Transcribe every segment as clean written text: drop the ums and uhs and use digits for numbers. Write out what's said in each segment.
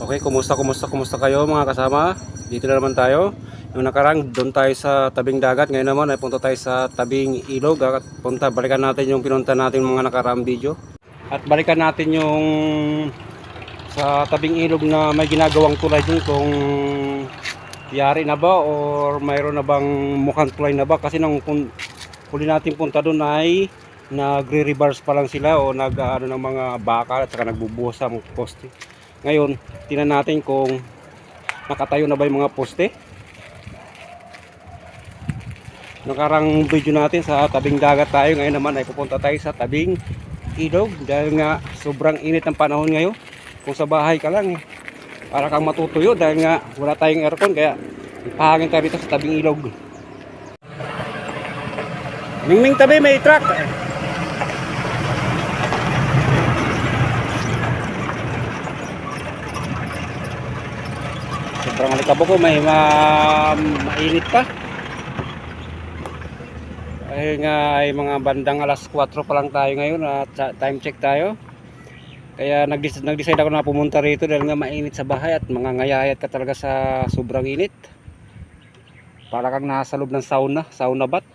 Okay, kumusta kayo mga kasama? Dito na naman tayo. Yung nakarang doon tayo sa tabing dagat. Ngayon naman ay punta tayo sa tabing ilog at balikan natin yung pinunta natin mga nakaraang video. At balikan natin yung sa tabing ilog na may ginagawang tulay dun kung yari na ba or mayroon na bang mukhang tulay na ba, kasi nung huli natin punta dun ay nagre-reverse pa lang sila o nag-ano ng mga baka at saka nagbubuhos ang poste. Ngayon, tingnan natin kung nakatayo na ba yung mga poste. Nakarang video natin sa tabing dagat tayo, ngayon naman ay pupunta tayo sa tabing ilog dahil nga sobrang init ng panahon ngayon. Kung sa bahay ka lang para kang matutuyo dahil nga wala tayong aircon, kaya ipahangin tayo dito sa tabing ilog. Mingming tabi, may truck. Sobrang alikabok ko, may mainit pa. Ay nga ay mga bandang alas 4 pa lang tayo ngayon at time check tayo. Kaya nag-decide ako na pumunta rito dahil nga mainit sa bahay at mga ngayayat ka talaga sa sobrang init. Para kang nasa loob ng sauna bath.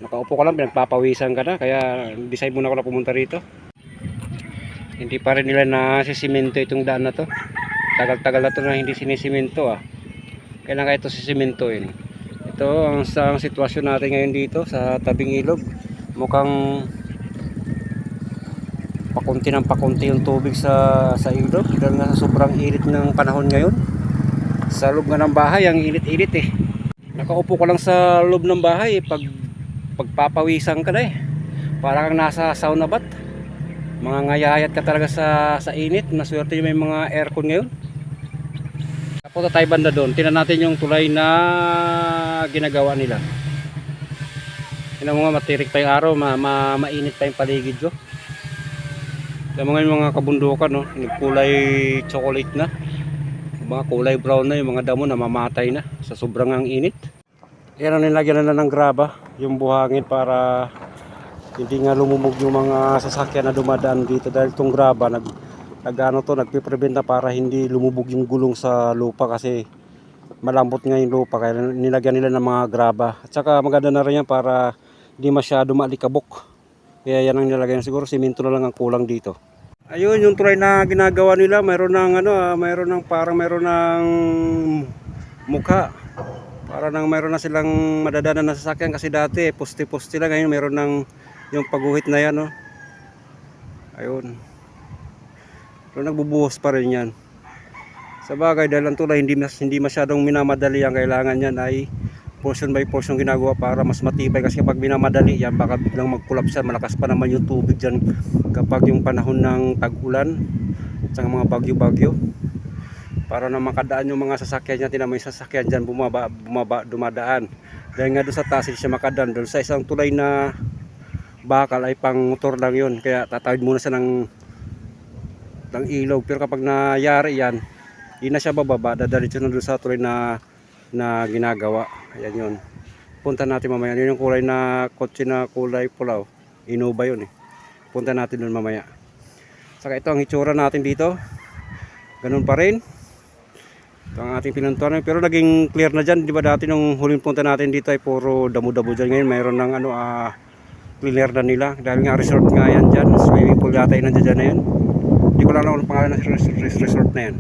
Nakaupo ka lang, pinagpapawisan ka na, kaya decide muna ako na pumunta rito. Hindi pa rin nila nasisimento itong daan na to. Tagal-tagal na to na hindi sinisimento Kailangan ito sisimentoin. Ito ang sitwasyon natin ngayon dito sa tabing ilog. Mukhang pakunti ng pakunti yung tubig sa ilog dahil nga sa sobrang init ng panahon ngayon. Sa loob nga ng bahay ang init-init Nakaupo ka lang sa loob ng bahay, pagpapawisan ka na para kang nasa sauna bath. Mga ngayayat ka talaga sa init. Naswerte yung may mga aircon ngayon. Punta tayo banda doon, tingnan natin yung tulay na ginagawa nila. Tingnan mo nga, matirik pa yung araw, mainit pa yung paligid ko. Tingnan mo nga yung mga kabundukan, nagkulay chocolate na, mga kulay brown na, yung mga damo na mamatay na sa sobrang ang init. Yan ang nilagyan na ng graba, yung buhangin para hindi nga lumubog yung mga sasakyan na dumadaan dito, dahil itong graba nagpiprevent na para hindi lumubog yung gulong sa lupa, kasi malambot nga yung lupa, kaya nilagyan nila ng mga graba. At saka maganda na rin yan para hindi masyado maalikabok, kaya yan ang nilagyan. Siguro simento na lang ang kulang dito. Ayun yung tulay na ginagawa nila, mayroon ng mukha, mayroon na silang madadaanan na sasakyan, kasi dati poste-poste lang, ngayon mayroon ng yung pagguhit na yan ayun. Pero nagbubuhos pa rin yan. Sa bagay, dahil ang tulay hindi masyadong minamadali, ang kailangan yan ay portion by portion ginagawa para mas matibay, kasi kapag minamadali yan baka biglang mag-collapse yan. Malakas pa naman yung tubig dyan kapag yung panahon ng tag-ulan at saka mga bagyo-bagyo. Para na makadaan yung mga sasakyan natin, na may sasakyan dyan dumadaan. Dahil nga doon sa taas siya makadaan, doon sa isang tulay na bakal ay pang motor lang yun, kaya tatawid muna siya ng ilog. Pero kapag nayari yan, hindi na siya bababa, dadalit siya doon sa tulay na ginagawa. Ayan yun, punta natin mamaya. Yun yung kulay na kotse na kulay pulaw, Innova yun punta natin doon mamaya. Saka ito ang itsura natin dito, ganun pa rin. Ito ang ating pinuntuan, pero naging clear na dyan. Di ba dati nung huling punta natin dito ay puro damo-damo dyan. Ngayon mayroon ng cleaner na nila, dahil nga resort nga yan dyan. Swimming pool yata yun nandiyan na yun. Hindi ko lang alam ang pangalan ng resort na yan.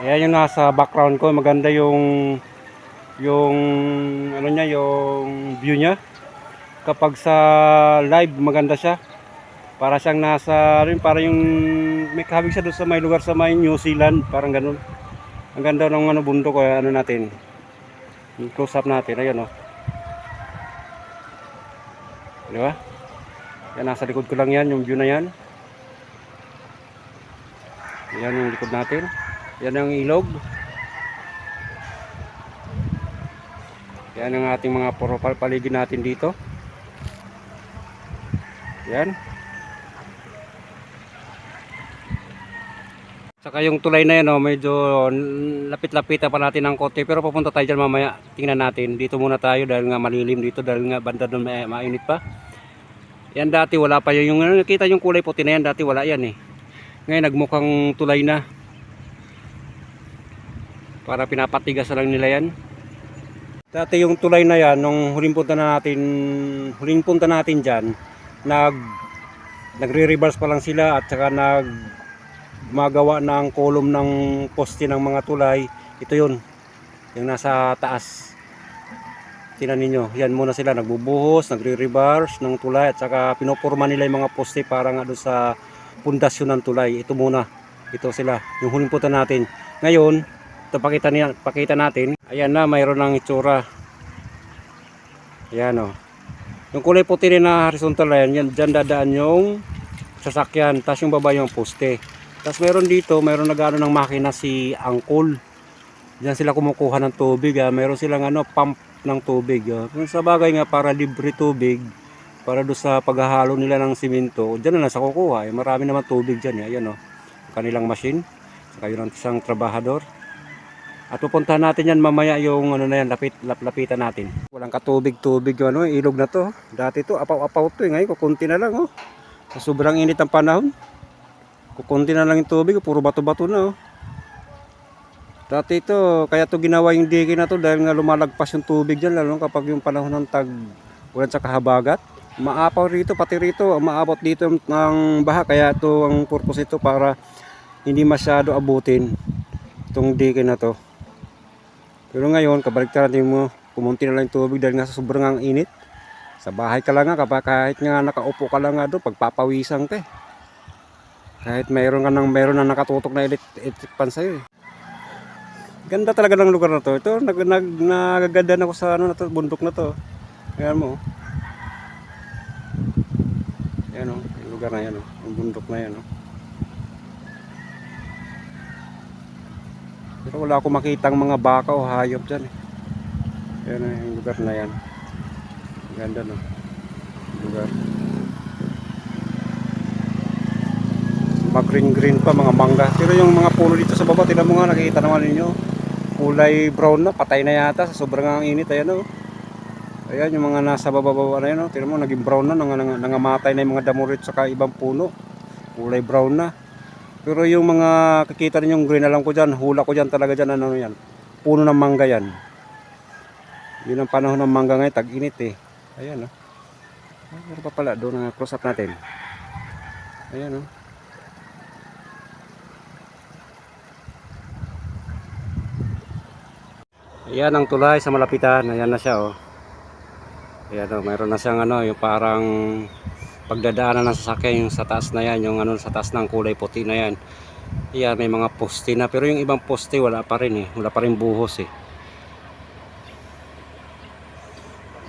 Ayan yung nasa background ko, maganda yung ano niya, yung view niya. Kapag sa live maganda siya. Para siyang nasa rin, para yung may kahabig siya doon sa may lugar sa may New Zealand, parang ganun. Ang ganda ng ano bundok, ano natin. Yung close up natin, ayun oh. Di ba? Yan, nasa likod ko lang yan, yung view na yan. Yan yung likod natin. Yan ang ilog. Yan ang ating mga paligid natin dito. Yan. Saka yung tulay na yan, oh, medyo lapit-lapitan pa natin ng konti. Pero papunta tayo dyan mamaya. Tingnan natin. Dito muna tayo dahil nga malilim dito. Dahil nga banda doon mainit pa. Yan dati wala pa yun. Yung nakita yung kulay puti na yan. Dati wala yan eh. Ngayon nagmukhang tulay na. Para pinapatigas na lang nila yan. Dati yung tulay na yan, nung huling punta natin dyan, nagre-reverse pa lang sila at saka gumagawa ng column ng poste ng mga tulay. Ito yun, yung nasa taas. Tingnan ninyo, yan muna sila nagbubuhos, nagre-reverse ng tulay at saka pinoporma nila yung mga poste para nga doon sa pundasyon ng tulay. Ito muna, ito sila, yung huling punta natin. Ngayon, ito pakita natin. Ayan na, mayroon ng itsura. Ayan o. Yung kulay puti rin na horizontal na yan, dyan dadaan yung sasakyan. Tapos yung baba yung poste. Tapos mayroon dito, mayroon nag-ano ng makina si Angkol. Diyan sila kumukuha ng tubig. Mayroon silang pump ng tubig. Sa bagay nga para libre tubig. Para doon sa paghahalo nila ng simento. Diyan na sa kukuha. Marami naman tubig dyan. Ayan o. Kanilang machine. Saka yun ang isang trabahador. At pupuntahan natin yan mamaya yung na yan, lapitan natin. Walang katubig-tubig yung ilog na to. Dati to, apaw-apaw to. Ngayon, kukunti na lang. Sobrang init ang panahon. Kukunti na lang yung tubig. Puro bato-bato na. Dati to, kaya to ginawa yung dike na to dahil nga lumalagpas yung tubig dyan. Lalo kapag yung panahon ng ulan sa kahabagat. Maapaw rito, pati rito. Maabot dito ng baha. Kaya to ang purpose ito para hindi masyado abutin itong dike na to. Pero ngayon, kabaligtaran mo, kumunti na lang yung tubig dahil nga sa sobrang init. Sa bahay ka lang nga, kahit nga nakaupo ka lang nga doon, pagpapawisan ka eh. Kahit mayroon na nakatutok na electric fan sa'yo eh. Ganda talaga ng lugar na to. Ito, nagaganda ako sa bundok na to. Ayan mo. Ayan o, yung lugar na yan o. Yung bundok na yan o. Pero wala akong makitang mga baka o hayop dyan eh. Ayan yung lugar na yan. Ganda no. Lugar. Mag-green pa, mga mangga. Pero yung mga puno dito sa baba, tingnan mo nga, nakikita naman ninyo. Kulay brown na, patay na yata sa sobrang init. Ayan o. Ayan yung mga nasa baba na yan o. Tingnan mo, naging brown na, nangamatay na yung mga damo rito sa ibang puno. Kulay brown na. Pero yung mga kikita ninyong green, alam ko dyan, hula ko dyan talaga dyan, yan. Puno ng mangga yan. Yun ang panahon ng mangga ngayon, tag-init eh. Ayan o. Meron pa pala, doon ang close up natin. Ayan o. Ayan ang tulay sa malapitan. Ayan na siya o. Ayan o, mayroon na siyang yung parang pagdadaanan ng sasakyan yung sa taas na yan, yung sa taas ng kulay puti na yan. Ayan, may mga poste na, pero yung ibang poste wala pa rin eh, wala pa rin buhos eh.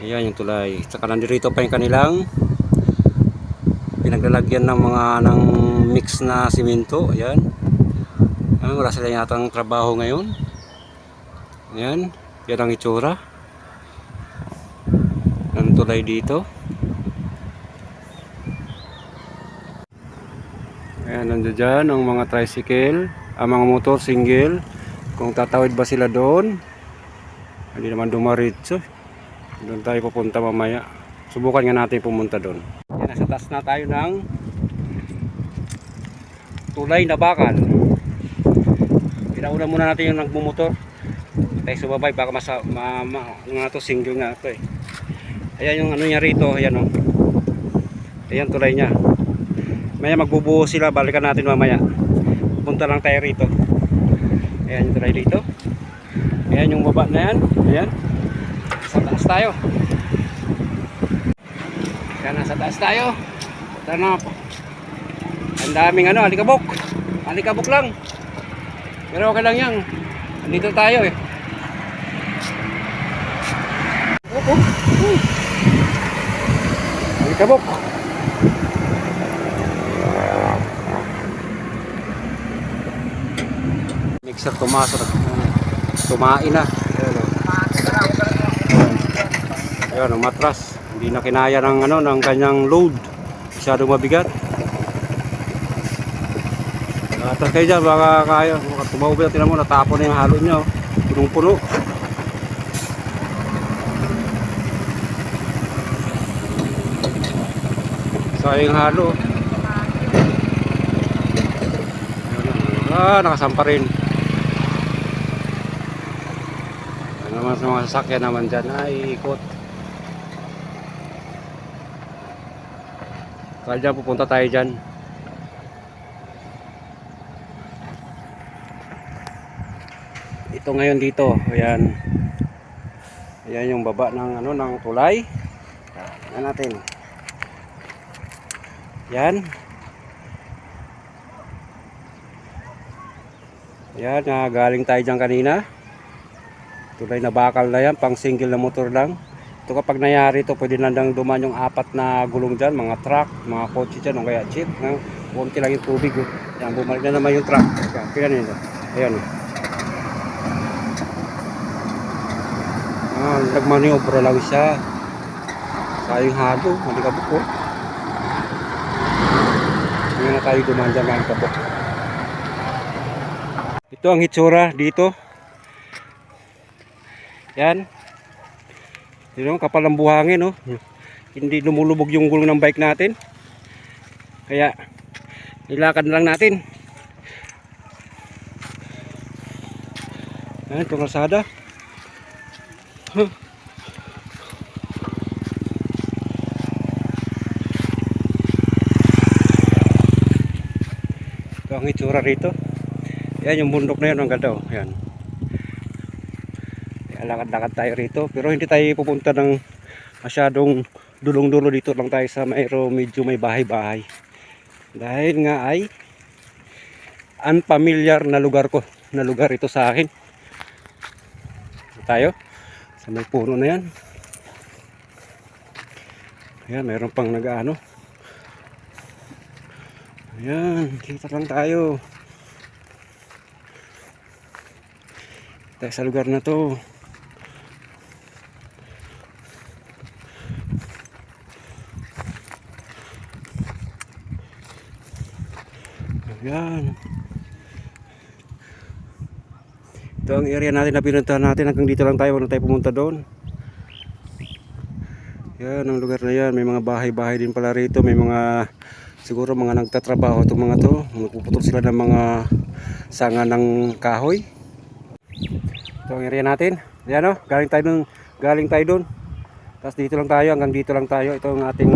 Ayan yung tulay. Saka nandito pa yung kanilang pinaglalagyan ng mix na simento. Ayan. Wala sila yatang trabaho ngayon. Ayan, yan ang itsura ng tulay dito. Ayan, nandiyan dyan ang mga tricycle, ang mga motor single. Kung tatawid ba sila doon, hindi naman dumaritso. Doon tayo pupunta mamaya. Subukan nga natin pumunta doon. Yan, nasa taas na tayo ng tulay na bakal. Pinauna muna natin yung nagmumotor. Tayo sumabay, baka single nga ito eh. Ayan yung niya rito, ayan o. Ayan tulay niya. Maya magbubuo sila, balikan natin mamaya. Punta lang tayo rito. Ayan yung tulay dito. Ayan yung baba na yan. Ayan. Sa taas tayo. Ayan, nasa taas tayo. Punta na po. Ang daming ano, alikabok. Alikabok lang. Pero okay lang yan. Andito tayo eh. Alikabok. Mixer tumasok. Tumain na. Ayan ang matras. Hindi na kinaya ng ano ng kanyang load. Masyadong mabigat. Atras kayo dyan, baka kaya. Tumawag na, tinan mo, natapon na yung halo niya. Punong-puno. Sayang halo. Nakasampa rin. Ano naman sa mga sasakyan naman dyan, ay ikot. Kaya dyan, pupunta tayo dyan. Ito ngayon dito, ayan. Ayan yung baba ng ano ng tulay. Ayan natin. Yan. Yan, galing tayo dyan kanina. Tulay na bakal na yan, pang single na motor lang. Ito kapag nangyari ito, pwede nandang duman yung 4 na gulong dyan, mga truck, mga kotse dyan, o kaya jeep. Kunti lang yung tubig. Oh. Yan, bumalik na naman yung truck. Yan, kaya nyo. Ayan. Nagmaniobra lang siya. Sayang halo, malikabok po. Ngayon na tayo duman dyan, malikabok. Ito ang hitsura dito. Yan. Yun, kapal ang buhangin, no? Hindi lumulubog yung gulong ng bike natin. Kaya nilakad na lang natin. Yan, itong kalsada. Ito ang itsura rito. Yan yung bundok na yun, ang ganda. Yan. Lakad-lakad tayo rito, pero hindi tayo pupunta ng masyadong dulong-dulo. Dito lang tayo sa medyo may bahay-bahay, dahil nga ay unfamiliar na lugar ito sa akin. Tayo sa may puno na yan. Ayan, mayroon pang nag-ano. Ayan, kita lang tayo sa lugar na to. Yan. Ito ang area natin na pinuntahan natin. Hanggang dito lang tayo. Wala tayo pumunta doon. Yan ang lugar na yan. May mga bahay-bahay din pala rito. May mga siguro mga nagtatrabaho itong mga to. Magpuputol sila ng mga sanga ng kahoy. Ito ang area natin. Yan o. Galing tayo doon. Tapos dito lang tayo. Hanggang dito lang tayo. Ito ang ating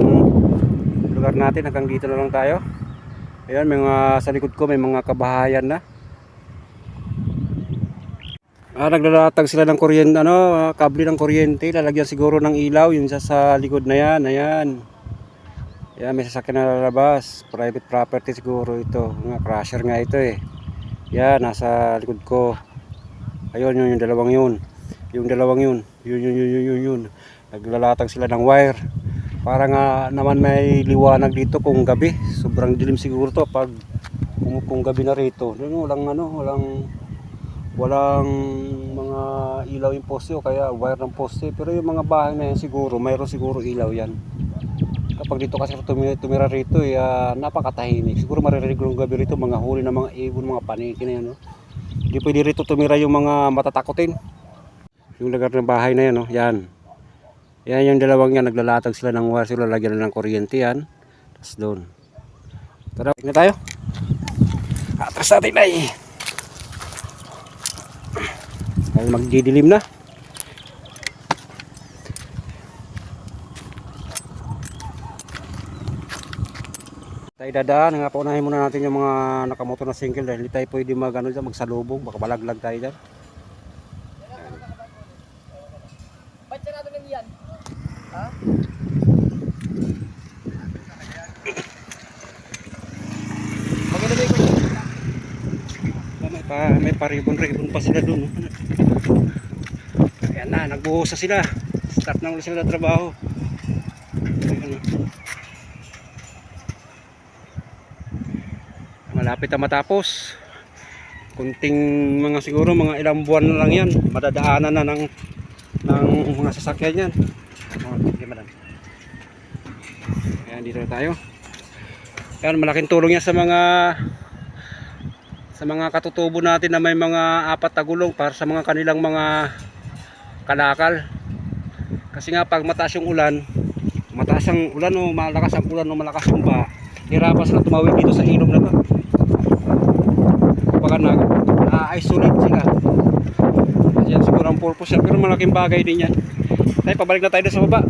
lugar natin. Hanggang dito na lang tayo. Ayan, sa likod ko may mga kabahayan na. Naglalatag sila ng kuryente, kable ng kuryente. Lalagyan siguro ng ilaw yung sa likod na yan. Ayan. Ayan, may sasakyan na lalabas. Private property siguro ito. Crusher nga ito eh. Yan, nasa likod ko. Ayun, yung dalawang yun. Yung dalawang yun. Yun. Naglalatag sila ng wire. Para nga naman may liwanag dito kung gabi. Sobrang dilim siguro to pag kung gabi na rito. Walang mga ilaw yung poste o kaya wire ng poste. Pero yung mga bahay na yan siguro, mayroon siguro ilaw yan. Kapag dito kasi tumira rito, napakatahimik. Siguro maririnig ng gabi rito mga huli ng mga ibon, mga paniki na yan. No? Hindi pwede rito tumira yung mga matatakotin. Yung lugar ng bahay na yan, no? Yan. Yan yung dalawang yan, naglalatag sila ng wire, sila lagyan na ng kuryente yan. Tapos doon. Tara, na tayo. Atras natin ay. Ay magdidilim na. Tayo Ay dadaan nga, paunahin muna natin yung mga nakamotor na single dahil hindi tayo pwede magsalubong, baka malaglag tayo dyan. Ba't siya natin yan? Ha? Maganda ko yun. May paribon-ribon pa sila dun. Ayan na, nagbuhos na sila. Start na ulit sila na trabaho. Ayan. Malapit na matapos. Kunting mga siguro mga ilang buwan na lang yan. Madadaanan na ng mga sasakyan yan. Ayan, dito na tayo. Ayan, malaking tulong yan sa mga katutubo natin na may mga 4 na gulong para sa mga kanilang mga kalakal. Kasi nga pag mataas ang ulan o malakas ang ulan o malakas ang baha, hirapan sila tumawid dito sa ilog na to. Baka na-isolate sila. Kasi yan siguro ang purpose yan, pero malaking bagay din yan. Tayo, pabalik na tayo doon sa baba.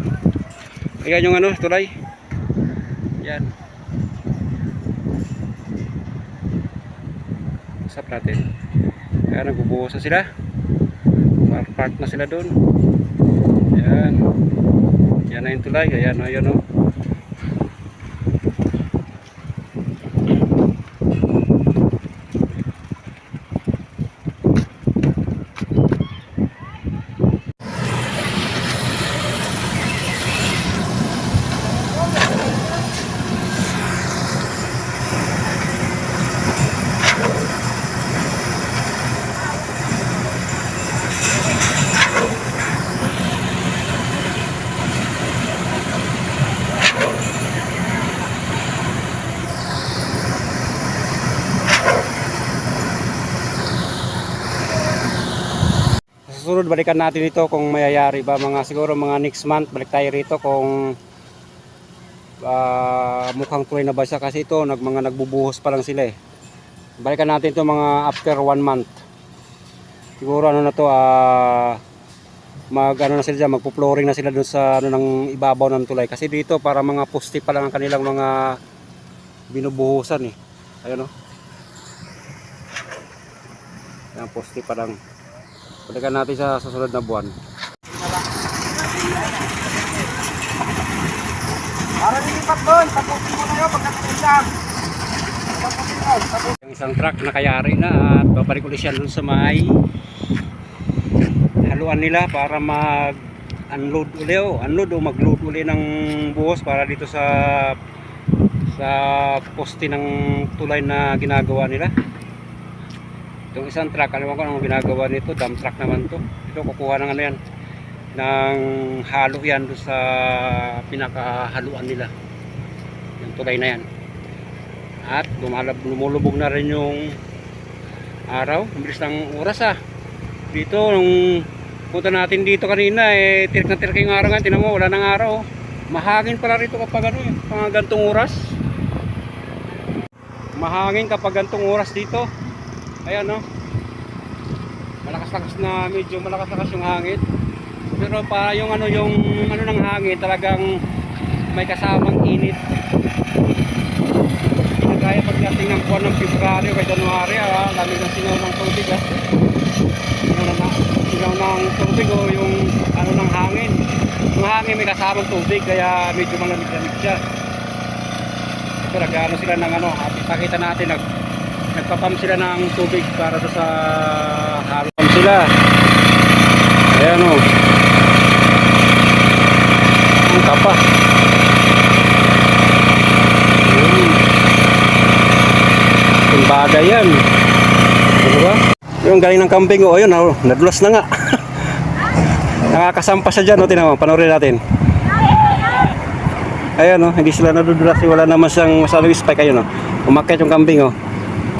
Ayan yung tulay. Yan. Usap natin. Kaya nagbubuhos na sila. Park na sila doon. Ayan. Yan na yung tulay. Ayan o. Susunod balikan natin ito kung mayayari ba, siguro mga next month balik tayo rito kung mukhang tuloy na ba siya, kasi ito mga nagbubuhos pa lang sila eh. Balikan natin ito mga after 1 month. Siguro na to, na sila dyan, magpo-flooring na sila doon sa ng ibabaw ng tulay, kasi dito para mga poste pa lang ang kanilang mga binubuhusan eh. Ayun o. Ang poste pa lang. Balikan natin sa susunod na buwan. Para nilipat doon, tapusin mo na yun pagkatapos lang. Yung isang truck nakayari na at babalik ulit siya doon sa may haluan nila para mag-unload ulit o mag-load ulit ng buhos para dito sa poste ng tulay na ginagawa nila. Itong isang truck, alam ko anong ginagawa nito, dump truck naman to. Ito kukuha ng yan, ng halo yan doon sa pinakahaluan nila, yung tulay na yan. At lumulubog na rin yung araw. Ang bilis ng oras dito nung punta natin dito kanina tirik na tirik yung araw nga. Tinan mo, wala ng araw. Mahangin pala rito kapag gantong oras. Mahangin kapag gantong oras dito. Ayan malakas-lakas na, medyo malakas-lakas yung hangin. Pero para yung ng hangin talagang may kasamang init. Kaya pagdating ng buwan ng February o January, lamig ng singaw ng tubig singaw ng tubig o yung ng hangin. Yung hangin may kasamang tubig kaya medyo malamig-lamig siya. Ito sila ng pakita natin nagpapam sila ng tubig para sa halo sila. Ayan ang kapa. Bagay yan. Diba? Yung galing ng kambing yun nadulas na nga. Nakakasampa siya dyan tinan mo, panoorin natin. Ayan hindi sila nadudulas, wala naman siyang masyadong spike. Ayun umakyat yung kambing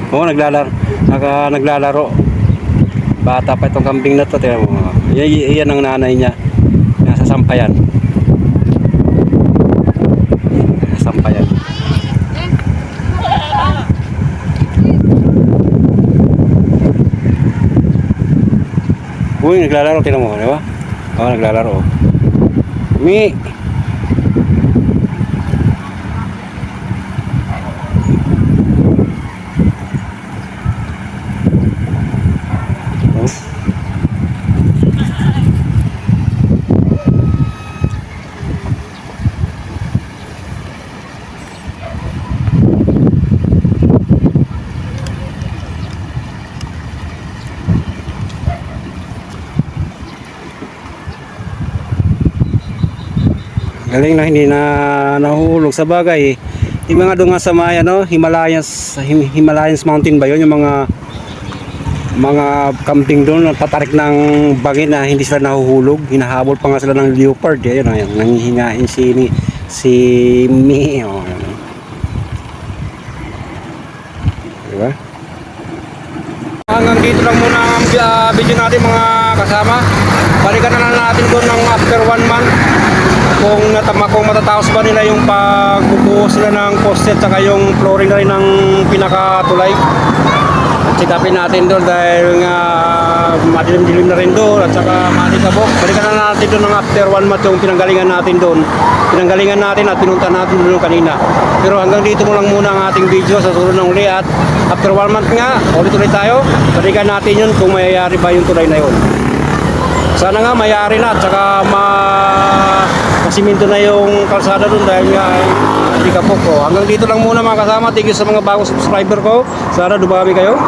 naglalaro. Bata pa itong kambing na to, tinan mo. Iyan ang nanay niya. Nasa sampayan. Sampayan. Uy, naglalaro, tinan mo, di ba? Naglalaro. Galing na hindi na nahuhulog sa bagay. Yung mga doon nga sa may ano, Himalayas Mountain ba yun? Yung mga camping doon, patarik ng bagay na hindi sila nahuhulog. Hinahabol pa nga sila ng leopard. Ayun, ayun, nangihingain si Mi. Oh, ayun. Diba? Hanggang dito lang muna ang video natin mga kasama. Balikan na lang natin doon ng after 1 month kung matatapos ba nila yung pagbubuhos sila ng poste at saka yung flooring na rin ng pinakatulay. At sikapin natin doon dahil nga madilim-dilim na rin doon at saka malikabok. Balikan na natin doon ng after 1 month yung pinanggalingan natin doon. Pinanggalingan natin at pinunta natin doon kanina. Pero hanggang dito mo lang muna ang ating video sa susunod na uli at after 1 month nga, ulit-ulit tayo. Balikan natin yun kung mayayari ba yung tulay na yun. Sana nga mayari na at saka masiminto na yung kalsada doon dahil nga hindi kapok ko. Hanggang dito lang muna mga kasama. Thank you sa mga bagong subscriber ko. Sana dumami kayo.